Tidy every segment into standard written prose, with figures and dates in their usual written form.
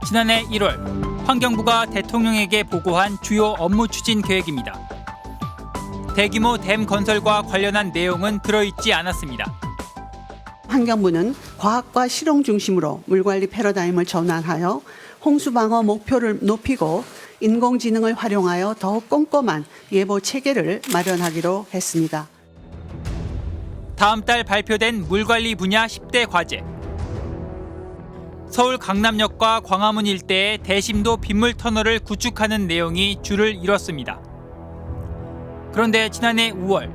지난해 1월 환경부가 대통령에게 보고한 주요 업무 추진 계획입니다. 대규모 댐 건설과 관련한 내용은 들어있지 않았습니다. 환경부는 과학과 실용 중심으로 물관리 패러다임을 전환하여 홍수 방어 목표를 높이고 인공지능을 활용하여 더욱 꼼꼼한 예보 체계를 마련하기로 했습니다. 다음 달 발표된 물관리 분야 10대 과제. 서울 강남역과 광화문 일대의 대심도 빗물 터널을 구축하는 내용이 줄을 이뤘습니다. 그런데 지난해 5월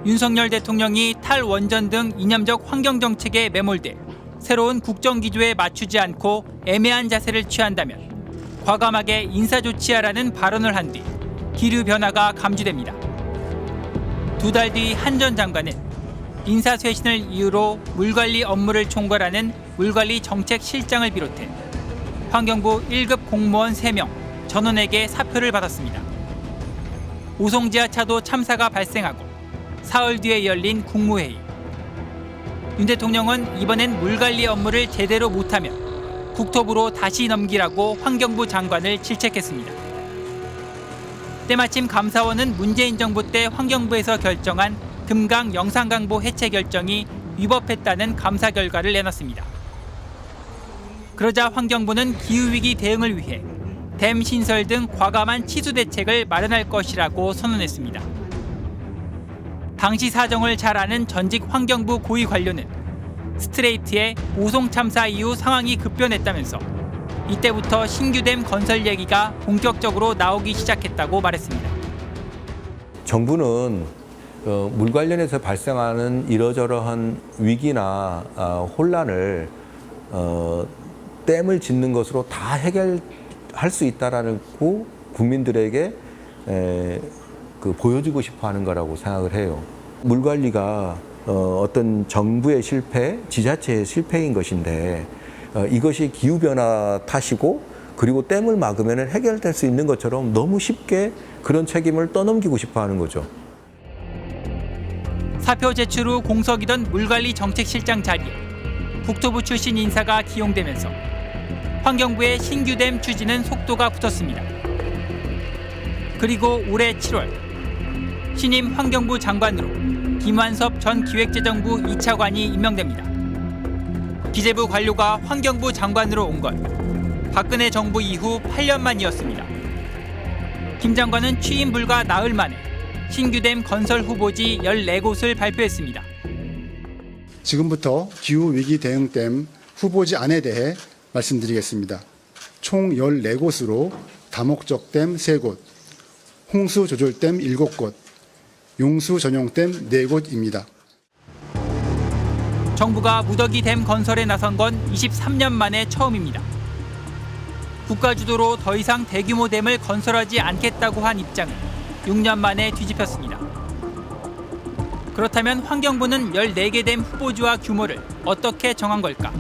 윤석열 대통령이 탈원전 등 이념적 환경정책에 매몰돼 새로운 국정기조에 맞추지 않고 애매한 자세를 취한다면 과감하게 인사조치하라는 발언을 한 뒤 기류변화가 감지됩니다. 2달 뒤 한 전 장관은 인사쇄신을 이유로 물관리 업무를 총괄하는 물관리정책실장을 비롯해 환경부 1급 공무원 3명 전원에게 사표를 받았습니다. 오송지하차도 참사가 발생하고 사흘 뒤에 열린 국무회의. 윤 대통령은 이번엔 물관리 업무를 제대로 못하면 국토부로 다시 넘기라고 환경부 장관을 질책했습니다. 때마침 감사원은 문재인 정부 때 환경부에서 결정한 금강 영산강보 해체 결정이 위법했다는 감사 결과를 내놨습니다. 그러자 환경부는 기후위기 대응을 위해 댐 신설 등 과감한 치수 대책을 마련할 것이라고 선언했습니다. 당시 사정을 잘 아는 전직 환경부 고위 관료는 스트레이트의 오송 참사 이후 상황이 급변했다면서 이때부터 신규 댐 건설 얘기가 본격적으로 나오기 시작했다고 말했습니다. 정부는 물 관련해서 발생하는 이러저러한 위기나 혼란을 댐을 짓는 것으로 다 해결할 수 있다라고 국민들에게 보여주고 싶어하는 거라고 생각을 해요. 물 관리가 어떤 정부의 실패, 지자체의 실패인 것인데 이것이 기후변화 탓이고 그리고 댐을 막으면 해결될 수 있는 것처럼 너무 쉽게 그런 책임을 떠넘기고 싶어하는 거죠. 사표 제출 후 공석이던 물관리정책실장 자리에 국토부 출신 인사가 기용되면서 환경부의 신규 댐 추진은 속도가 붙었습니다. 그리고 올해 7월 신임 환경부 장관으로 김완섭 전 기획재정부 2차관이 임명됩니다. 기재부 관료가 환경부 장관으로 온 건 박근혜 정부 이후 8년 만이었습니다. 김 장관은 취임 불과 나흘 만에 신규 댐 건설 후보지 14곳을 발표했습니다. 지금부터 기후위기 대응댐 후보지 안에 대해 말씀드리겠습니다. 총 14곳으로 다목적 댐 3곳, 홍수 조절댐 7곳, 용수 전용댐 4곳입니다. 정부가 무더기 댐 건설에 나선 건 23년 만에 처음입니다. 국가 주도로 더 이상 대규모 댐을 건설하지 않겠다고 한 입장을 6년 만에 뒤집혔습니다. 그렇다면 환경부는 14개 댐 후보지와 규모를 어떻게 정한 걸까?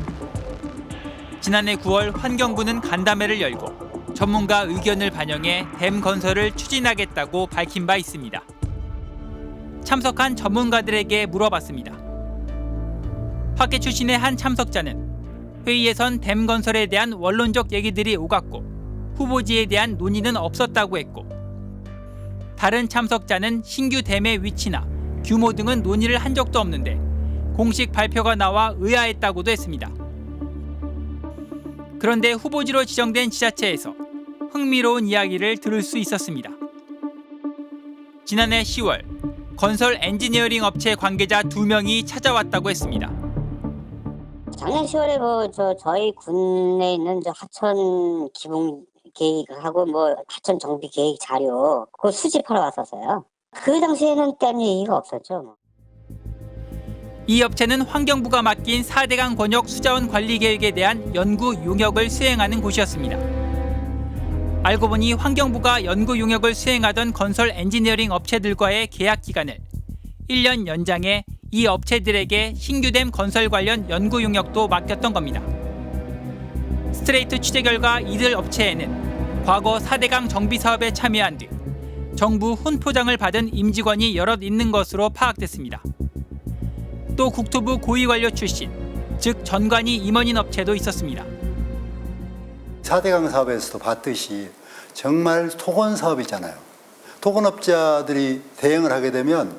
지난해 9월 환경부는 간담회를 열고 전문가 의견을 반영해 댐 건설을 추진하겠다고 밝힌 바 있습니다. 참석한 전문가들에게 물어봤습니다. 학계 출신의 한 참석자는 회의에선 댐 건설에 대한 원론적 얘기들이 오갔고 후보지에 대한 논의는 없었다고 했고, 다른 참석자는 신규 댐의 위치나 규모 등은 논의를 한 적도 없는데 공식 발표가 나와 의아했다고도 했습니다. 그런데 후보지로 지정된 지자체에서 흥미로운 이야기를 들을 수 있었습니다. 지난해 10월 건설 엔지니어링 업체 관계자 2명이 찾아왔다고 했습니다. 작년 10월에 저희 군에 있는 하천 기본 계획하고 하천 정비 계획 자료 그거 수집하러 왔었어요. 그 당시에는 댐 얘기가 없었죠. 이 업체는 환경부가 맡긴 4대강 권역 수자원 관리 계획에 대한 연구 용역을 수행하는 곳이었습니다. 알고 보니 환경부가 연구 용역을 수행하던 건설 엔지니어링 업체들과의 계약 기간을 1년 연장해 이 업체들에게 신규 댐 건설 관련 연구 용역도 맡겼던 겁니다. 스트레이트 취재 결과 이들 업체에는 과거 4대강 정비 사업에 참여한 뒤 정부 훈포장을 받은 임직원이 여럿 있는 것으로 파악됐습니다. 또 국토부 고위 관료 출신, 즉 전관이 임원인 업체도 있었습니다. 4대강 사업에서도 봤듯이 정말 토건 사업이잖아요. 토건업자들이 대응을 하게 되면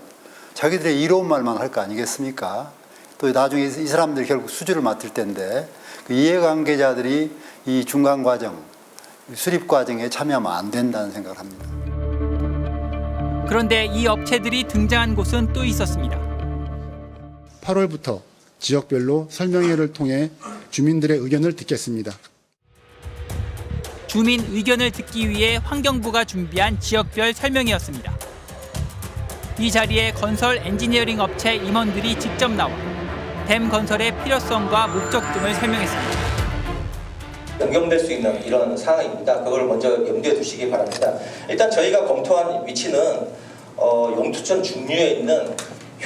자기들의 이로운 말만 할 거 아니겠습니까? 또 나중에 이 사람들이 결국 수주를 맡을 텐데 그 이해관계자들이 이 중간 과정, 수립 과정에 참여하면 안 된다는 생각을 합니다. 그런데 이 업체들이 등장한 곳은 또 있었습니다. 8월부터 지역별로 설명회를 통해 주민들의 의견을 듣겠습니다. 주민 의견을 듣기 위해 환경부가 준비한 지역별 설명회였습니다. 이 자리에 건설 엔지니어링 업체 임원들이 직접 나와 댐 건설의 필요성과 목적 등을 설명했습니다. 변경될 수 있는 이런 상황입니다. 그걸 먼저 염두에 두시기 바랍니다. 일단 저희가 검토한 위치는 용두천 중류에 있는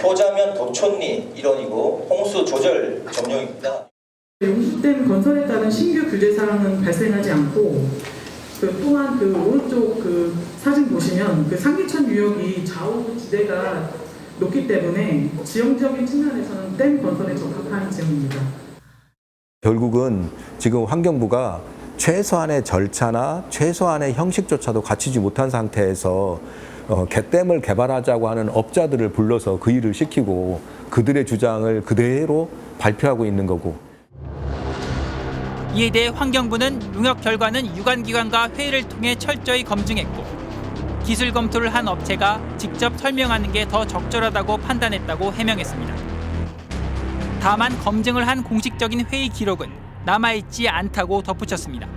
효자면 도촌리 일원이고 홍수 조절 점용입니다. 용수댐 건설에 따른 신규 규제 사항은 발생하지 않고 또한 그 오른쪽 그 사진 보시면 그 상기천 유역이 좌우 지대가 높기 때문에 지형적인 측면에서는 댐 건설에 적합한 지형입니다. 결국은 지금 환경부가 최소한의 절차나 최소한의 형식조차도 갖추지 못한 상태에서 갯댐을 개발하자고 하는 업자들을 불러서 그 일을 시키고 그들의 주장을 그대로 발표하고 있는 거고. 이에 대해 환경부는 용역 결과는 유관기관과 회의를 통해 철저히 검증했고 기술 검토를 한 업체가 직접 설명하는 게 더 적절하다고 판단했다고 해명했습니다. 다만 검증을 한 공식적인 회의 기록은 남아있지 않다고 덧붙였습니다.